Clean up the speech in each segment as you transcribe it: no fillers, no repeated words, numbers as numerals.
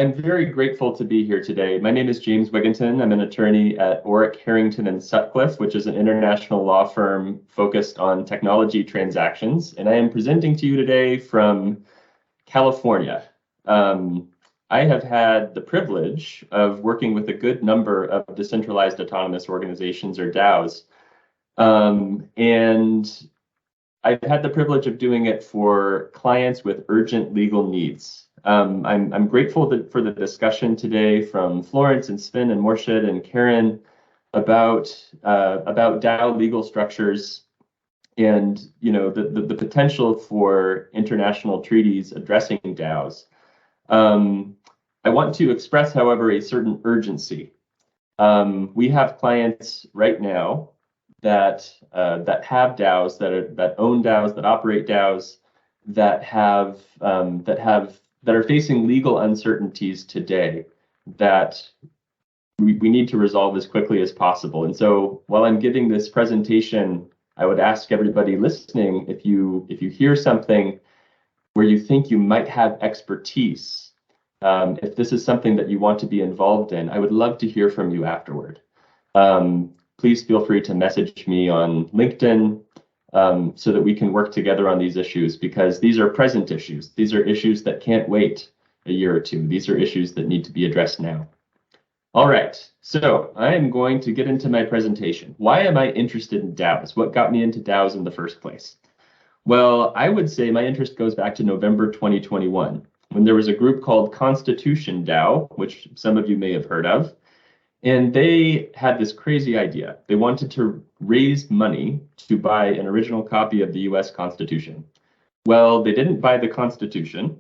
I'm very grateful to be here today. My name is James Wigginton. I'm an attorney at Orrick, Herrington, and Sutcliffe, which is an international law firm focused on technology transactions. And I am presenting to you today from California. I have had the privilege of working with a good number of decentralized autonomous organizations, or DAOs. And I've had the privilege of doing it for clients with urgent legal needs. I'm grateful for the discussion today from Florence and Sven and Morshid and Karen about DAO legal structures and the potential for international treaties addressing DAOs. I want to express, however, a certain urgency. We have clients right now that have DAOs, that own DAOs, that operate DAOs, that are facing legal uncertainties today that we need to resolve as quickly as possible. And so while I'm giving this presentation, I would ask everybody listening, if you hear something where you think you might have expertise, if this is something that you want to be involved in, I would love to hear from you afterward. Please feel free to message me on LinkedIn so that we can work together on these issues, because these are present issues. These are issues that can't wait a year or two. These are issues that need to be addressed now. All right, so I am going to get into my presentation. Why am I interested in DAOs? What got me into DAOs in the first place? Well, I would say my interest goes back to November 2021, when there was a group called Constitution DAO, which some of you may have heard of. And they had this crazy idea. They wanted to raise money to buy an original copy of the US Constitution. Well, they didn't buy the Constitution,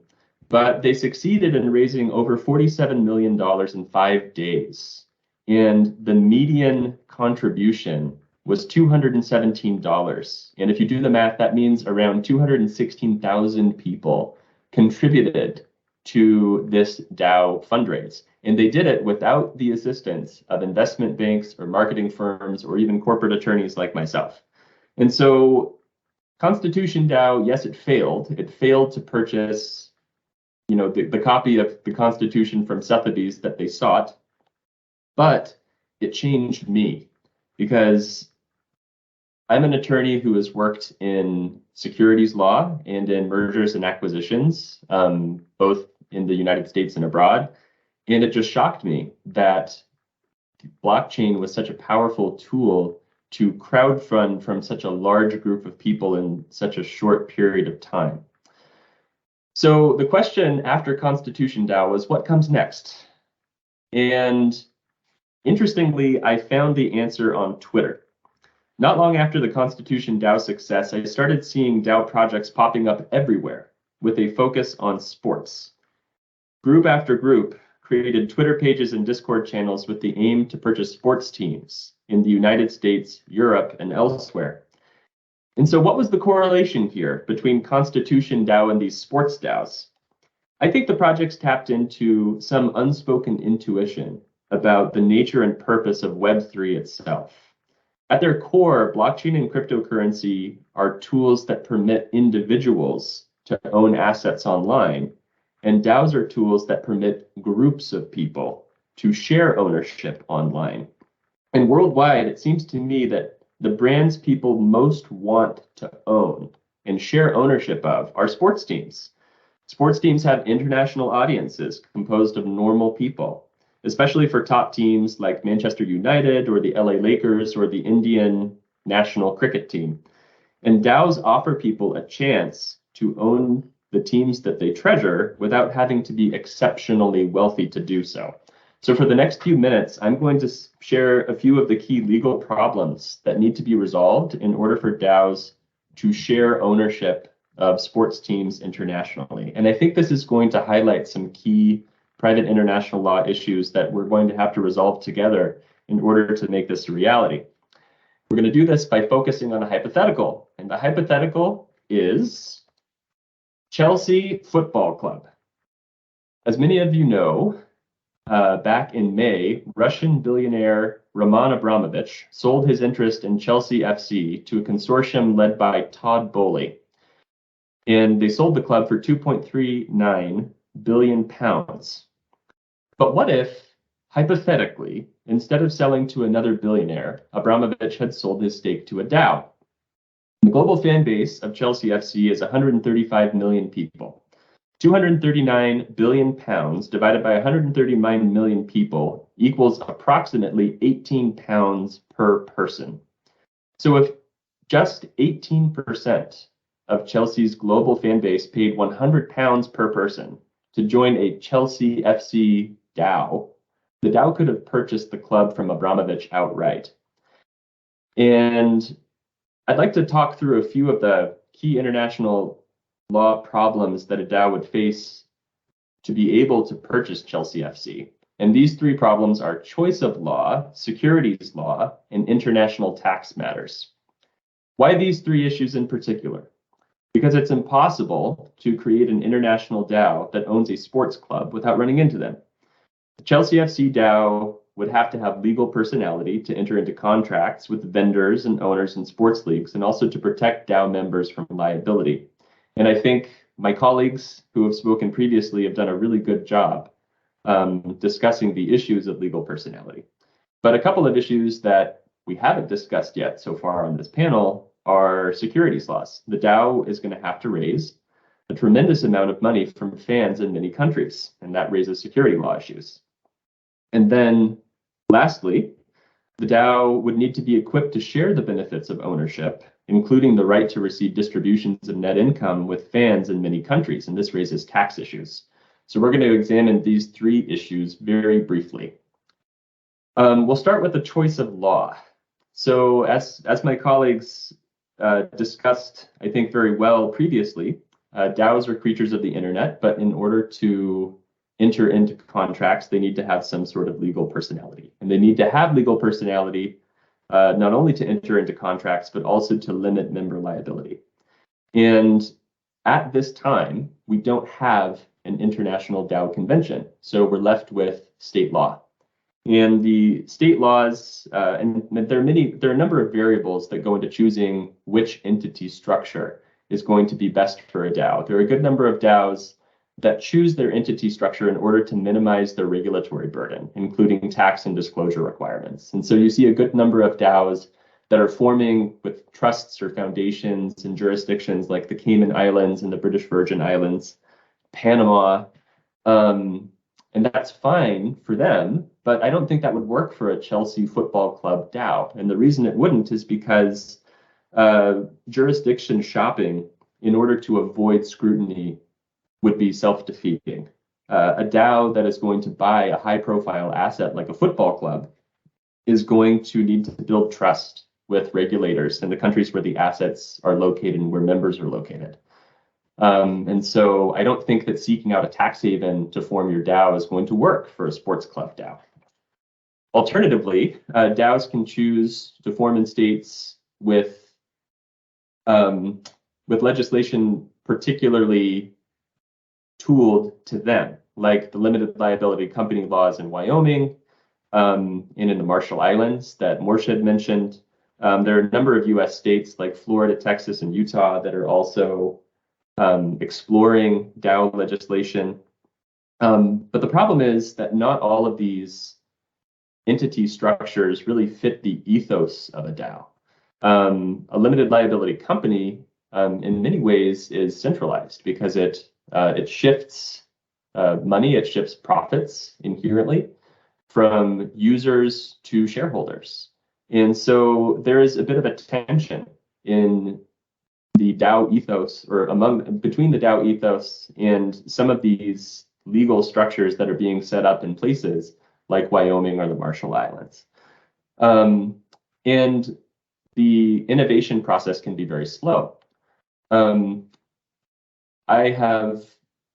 but they succeeded in raising over $47 million in 5 days. And the median contribution was $217. And if you do the math, that means around 216,000 people contributed to this DAO fundraise. And they did it without the assistance of investment banks or marketing firms or even corporate attorneys like myself. And so Constitution DAO, yes, it failed. It failed to purchase, the copy of the Constitution from Sotheby's that they sought, but it changed me, because I'm an attorney who has worked in securities law and in mergers and acquisitions, both in the United States and abroad. And it just shocked me that blockchain was such a powerful tool to crowdfund from such a large group of people in such a short period of time. So the question after Constitution DAO was, what comes next? And interestingly, I found the answer on Twitter. Not long after the Constitution DAO success, I started seeing DAO projects popping up everywhere with a focus on sports. Group after group created Twitter pages and Discord channels with the aim to purchase sports teams in the United States, Europe, and elsewhere. And so what was the correlation here between Constitution DAO and these sports DAOs? I think the projects tapped into some unspoken intuition about the nature and purpose of Web3 itself. At their core, blockchain and cryptocurrency are tools that permit individuals to own assets online, and DAOs are tools that permit groups of people to share ownership online. And worldwide, it seems to me that the brands people most want to own and share ownership of are sports teams. Sports teams have international audiences composed of normal people, especially for top teams like Manchester United or the LA Lakers or the Indian national cricket team. And DAOs offer people a chance to own the teams that they treasure without having to be exceptionally wealthy to do so. So for the next few minutes, I'm going to share a few of the key legal problems that need to be resolved in order for DAOs to share ownership of sports teams internationally. And I think this is going to highlight some key private international law issues that we're going to have to resolve together in order to make this a reality. We're going to do this by focusing on a hypothetical. And the hypothetical is Chelsea Football Club. As many of you know, back in May, Russian billionaire Roman Abramovich sold his interest in Chelsea FC to a consortium led by Todd Boehly. And they sold the club for £2.39 billion. But what if, hypothetically, instead of selling to another billionaire, Abramovich had sold his stake to a DAO? The global fan base of Chelsea FC is 135 million people. 239 billion pounds divided by 139 million people equals approximately 18 pounds per person. So if just 18% of Chelsea's global fan base paid 100 pounds per person to join a Chelsea FC DAO, the DAO could have purchased the club from Abramovich outright. And I'd like to talk through a few of the key international law problems that a DAO would face to be able to purchase Chelsea FC. And these three problems are choice of law, securities law, and international tax matters. Why these three issues in particular? Because it's impossible to create an international DAO that owns a sports club without running into them. The Chelsea FC DAO would have to have legal personality to enter into contracts with vendors and owners in sports leagues, and also to protect DAO members from liability. And I think my colleagues who have spoken previously have done a really good job discussing the issues of legal personality. But a couple of issues that we haven't discussed yet so far on this panel are securities laws. The DAO is going to have to raise a tremendous amount of money from fans in many countries, and that raises security law issues. And then lastly, the DAO would need to be equipped to share the benefits of ownership, including the right to receive distributions of net income with fans in many countries, and this raises tax issues. So we're going to examine these three issues very briefly. We'll start with the choice of law. So as my colleagues discussed, I think very well previously, DAOs are creatures of the internet, but in order to enter into contracts, they need to have some sort of legal personality. And they need to have legal personality not only to enter into contracts, but also to limit member liability. And at this time, we don't have an international DAO convention. So we're left with state law. And the state laws, and there are a number of variables that go into choosing which entity structure is going to be best for a DAO. There are a good number of DAOs that choose their entity structure in order to minimize their regulatory burden, including tax and disclosure requirements. And so you see a good number of DAOs that are forming with trusts or foundations in jurisdictions like the Cayman Islands and the British Virgin Islands, Panama, and that's fine for them, but I don't think that would work for a Chelsea Football Club DAO. And the reason it wouldn't is because jurisdiction shopping, in order to avoid scrutiny, would be self-defeating. A DAO that is going to buy a high-profile asset like a football club is going to need to build trust with regulators in the countries where the assets are located and where members are located. And so I don't think that seeking out a tax haven to form your DAO is going to work for a sports club DAO. Alternatively, DAOs can choose to form in states with legislation particularly tooled to them, like the limited liability company laws in Wyoming and in the Marshall Islands that Morshed mentioned. There are a number of US states like Florida, Texas, and Utah that are also exploring DAO legislation. But the problem is that not all of these entity structures really fit the ethos of a DAO. A limited liability company in many ways is centralized because it shifts money, it shifts profits inherently from users to shareholders. And so there is a bit of a tension in the DAO ethos, or between the DAO ethos and some of these legal structures that are being set up in places like Wyoming or the Marshall Islands. And the innovation process can be very slow. I have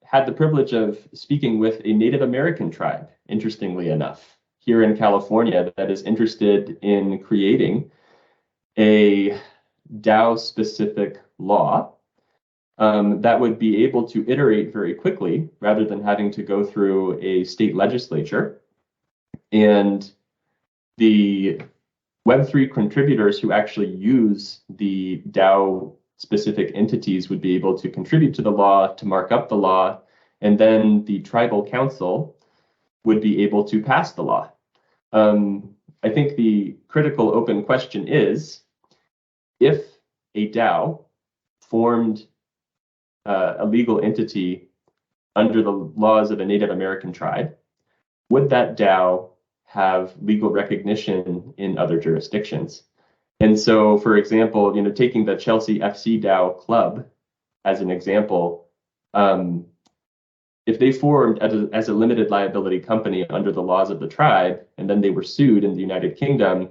had the privilege of speaking with a Native American tribe, interestingly enough, here in California that is interested in creating a DAO-specific law that would be able to iterate very quickly rather than having to go through a state legislature. And the Web3 contributors who actually use the DAO-specific entities would be able to contribute to the law, to mark up the law, and then the tribal council would be able to pass the law. I think the critical open question is, if a DAO formed a legal entity under the laws of a Native American tribe, would that DAO have legal recognition in other jurisdictions? And so, for example, taking the Chelsea FC DAO club as an example, if they formed as a limited liability company under the laws of the tribe, and then they were sued in the United Kingdom,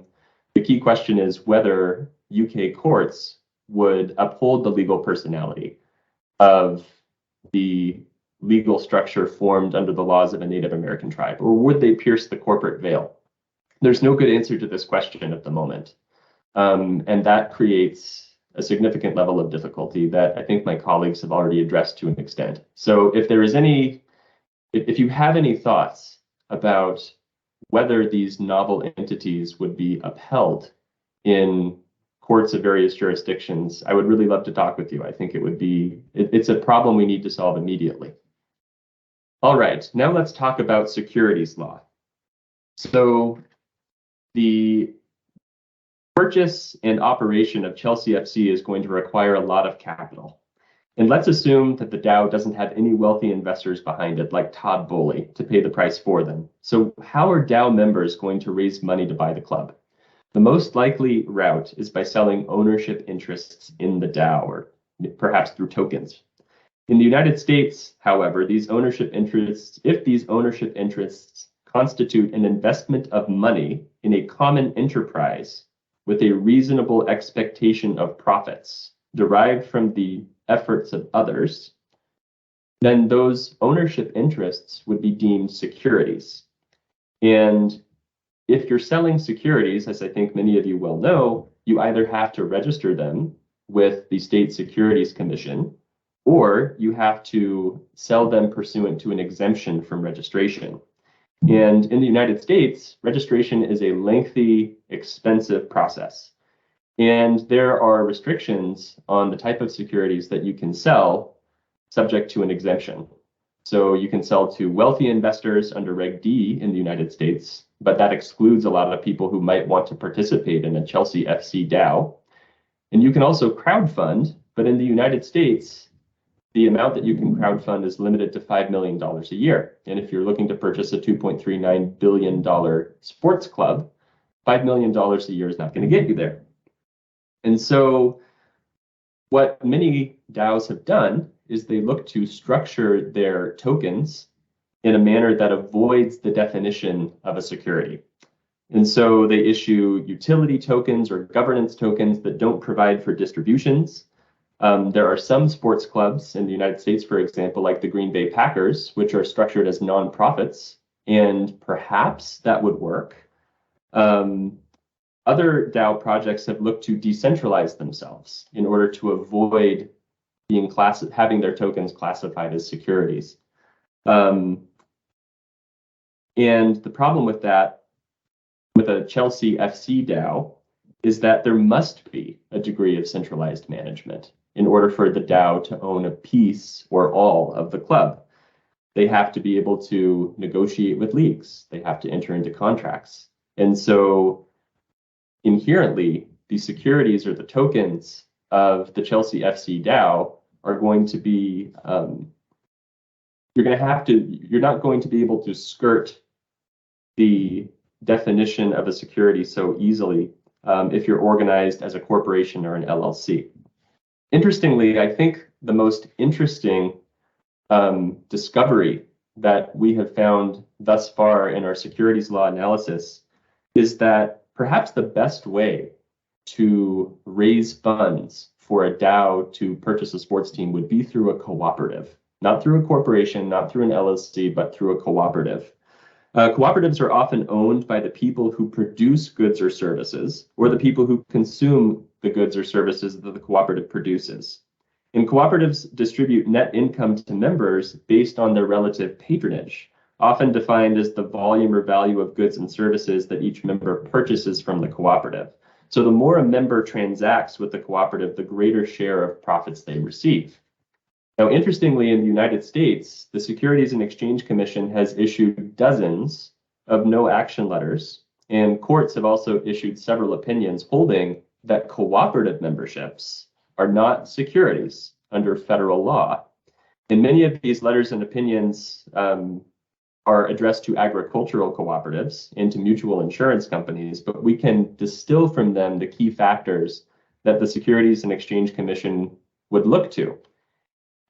the key question is whether UK courts would uphold the legal personality of the legal structure formed under the laws of a Native American tribe, or would they pierce the corporate veil? There's no good answer to this question at the moment. And that creates a significant level of difficulty that I think my colleagues have already addressed to an extent. So if you have any thoughts about whether these novel entities would be upheld in courts of various jurisdictions, I would really love to talk with you. I think it's a problem we need to solve immediately. All right, now let's talk about securities law. So the purchase and operation of Chelsea FC is going to require a lot of capital. And let's assume that the DAO doesn't have any wealthy investors behind it, like Todd Bowley, to pay the price for them. So how are DAO members going to raise money to buy the club? The most likely route is by selling ownership interests in the DAO, or perhaps through tokens. In the United States, however, if these ownership interests constitute an investment of money in a common enterprise with a reasonable expectation of profits derived from the efforts of others, then those ownership interests would be deemed securities. And if you're selling securities, as I think many of you well know, you either have to register them with the State Securities Commission, or you have to sell them pursuant to an exemption from registration. And in the United States, registration is a lengthy, expensive process. And there are restrictions on the type of securities that you can sell subject to an exemption. So you can sell to wealthy investors under Reg D in the United States, but that excludes a lot of people who might want to participate in a Chelsea FC DAO. And you can also crowdfund, but in the United States, the amount that you can crowdfund is limited to $5 million a year. And if you're looking to purchase a $2.39 billion sports club, $5 million a year is not going to get you there. And so what many DAOs have done is they look to structure their tokens in a manner that avoids the definition of a security. And so they issue utility tokens or governance tokens that don't provide for distributions. There are some sports clubs in the United States, for example, like the Green Bay Packers, which are structured as nonprofits, and perhaps that would work. Other DAO projects have looked to decentralize themselves in order to avoid having their tokens classified as securities. And the problem with that, with a Chelsea FC DAO, is that there must be a degree of centralized management in order for the DAO to own a piece or all of the club. They have to be able to negotiate with leagues. They have to enter into contracts. And so inherently, the securities or the tokens of the Chelsea FC DAO are going to be, you're not going to be able to skirt the definition of a security so easily if you're organized as a corporation or an LLC. Interestingly, I think the most interesting discovery that we have found thus far in our securities law analysis is that perhaps the best way to raise funds for a DAO to purchase a sports team would be through a cooperative, not through a corporation, not through an LLC, but through a cooperative. Cooperatives are often owned by the people who produce goods or services, or the people who consume the goods or services that the cooperative produces. And cooperatives distribute net income to members based on their relative patronage, often defined as the volume or value of goods and services that each member purchases from the cooperative. So the more a member transacts with the cooperative, the greater share of profits they receive. Now, interestingly, in the United States, the Securities and Exchange Commission has issued dozens of no action letters, and courts have also issued several opinions holding that cooperative memberships are not securities under federal law. And many of these letters and opinions are addressed to agricultural cooperatives and to mutual insurance companies, but we can distill from them the key factors that the Securities and Exchange Commission would look to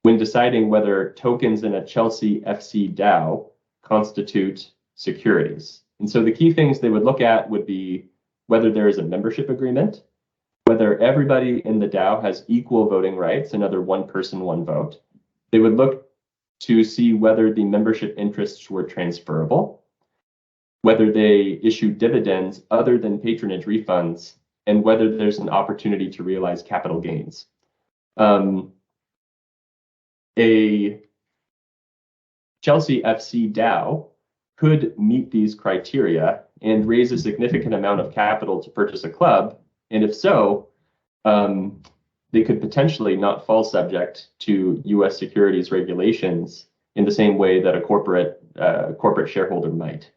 when deciding whether tokens in a Chelsea FC DAO constitute securities. And so the key things they would look at would be whether there is a membership agreement, whether everybody in the DAO has equal voting rights, another one person, one vote. They would look to see whether the membership interests were transferable, whether they issue dividends other than patronage refunds, and whether there's an opportunity to realize capital gains. A Chelsea FC DAO could meet these criteria and raise a significant amount of capital to purchase a club, and if so, they could potentially not fall subject to U.S. securities regulations in the same way that a corporate shareholder might.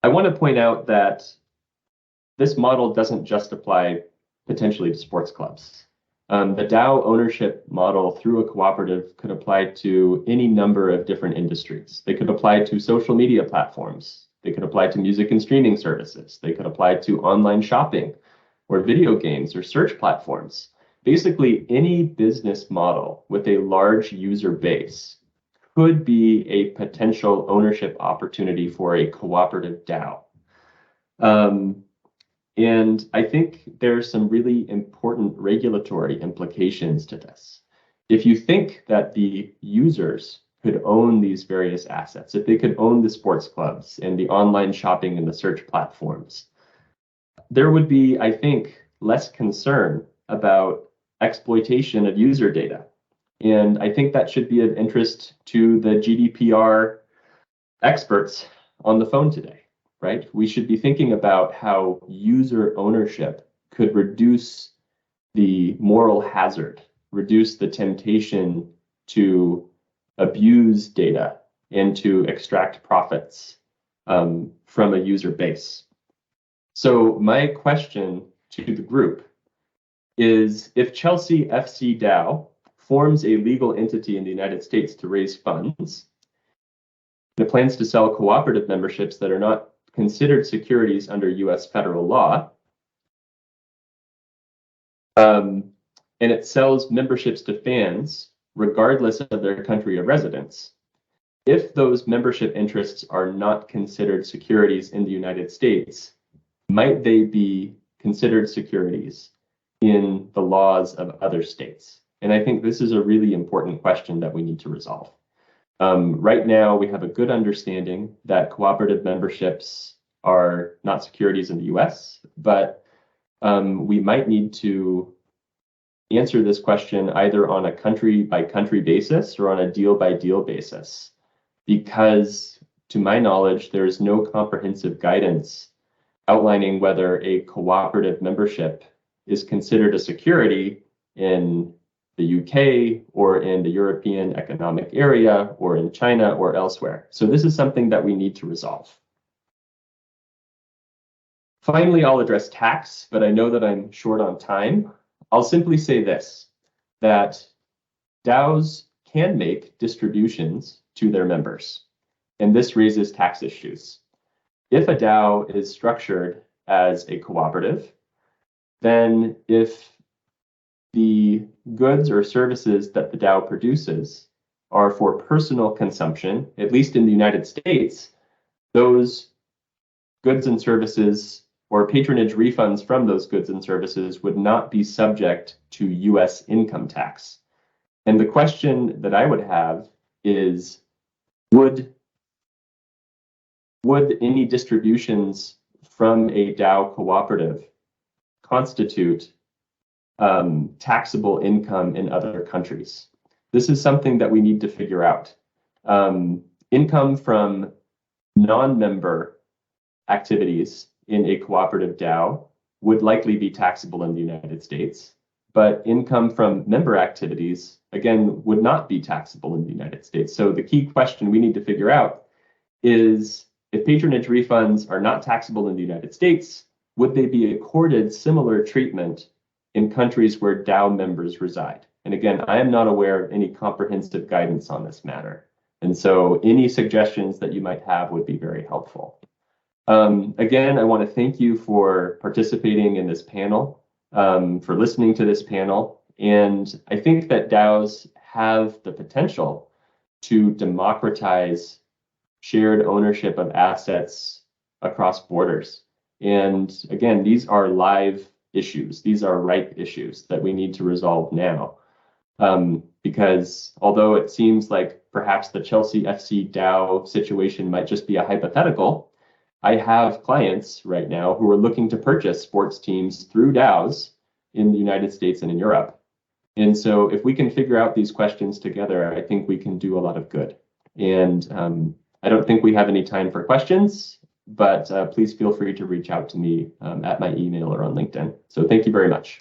I want to point out that this model doesn't just apply potentially to sports clubs. The DAO ownership model through a cooperative could apply to any number of different industries. They could apply to social media platforms. They could apply to music and streaming services. They could apply to online shopping or video games or search platforms. Basically, any business model with a large user base could be a potential ownership opportunity for a cooperative DAO. And I think there's some really important regulatory implications to this. If you think that the users could own these various assets, if they could own the sports clubs and the online shopping and the search platforms, there would be, I think, less concern about exploitation of user data. And I think that should be of interest to the GDPR experts on the phone today, right? We should be thinking about how user ownership could reduce the moral hazard, reduce the temptation to abuse data and to extract profits from a user base. So my question to the group is, if Chelsea FC DAO forms a legal entity in the United States to raise funds, it plans to sell cooperative memberships that are not considered securities under US federal law, and it sells memberships to fans regardless of their country of residence. If those membership interests are not considered securities in the United States, might they be considered securities in the laws of other states? And I think this is a really important question that we need to resolve. Right now, we have a good understanding that cooperative memberships are not securities in the US, but we might need to answer this question either on a country-by-country basis or on a deal-by-deal basis, because to my knowledge, there is no comprehensive guidance outlining whether a cooperative membership is considered a security in the UK or in the European Economic Area or in China or elsewhere. So this is something that we need to resolve. Finally, I'll address tax, but I know that I'm short on time. I'll simply say this, that DAOs can make distributions to their members, and this raises tax issues. If a DAO is structured as a cooperative, then if the goods or services that the DAO produces are for personal consumption, at least in the United States, those goods and services or patronage refunds from those goods and services would not be subject to US income tax. And the question that I would have is, would any distributions from a DAO cooperative constitute taxable income in other countries? This is something that we need to figure out. Income from non-member activities in a cooperative DAO would likely be taxable in the United States, but income from member activities, again, would not be taxable in the United States. So the key question we need to figure out is, if patronage refunds are not taxable in the United States, would they be accorded similar treatment in countries where DAO members reside? And again, I am not aware of any comprehensive guidance on this matter. And so any suggestions that you might have would be very helpful. Again, I want to thank you for participating in this panel, for listening to this panel. And I think that DAOs have the potential to democratize shared ownership of assets across borders. And again, these are live issues. These are ripe issues that we need to resolve now. Because although it seems like perhaps the Chelsea FC DAO situation might just be a hypothetical, I have clients right now who are looking to purchase sports teams through DAOs in the United States and in Europe. And so if we can figure out these questions together, I think we can do a lot of good. And I don't think we have any time for questions, but please feel free to reach out to me at my email or on LinkedIn. So thank you very much.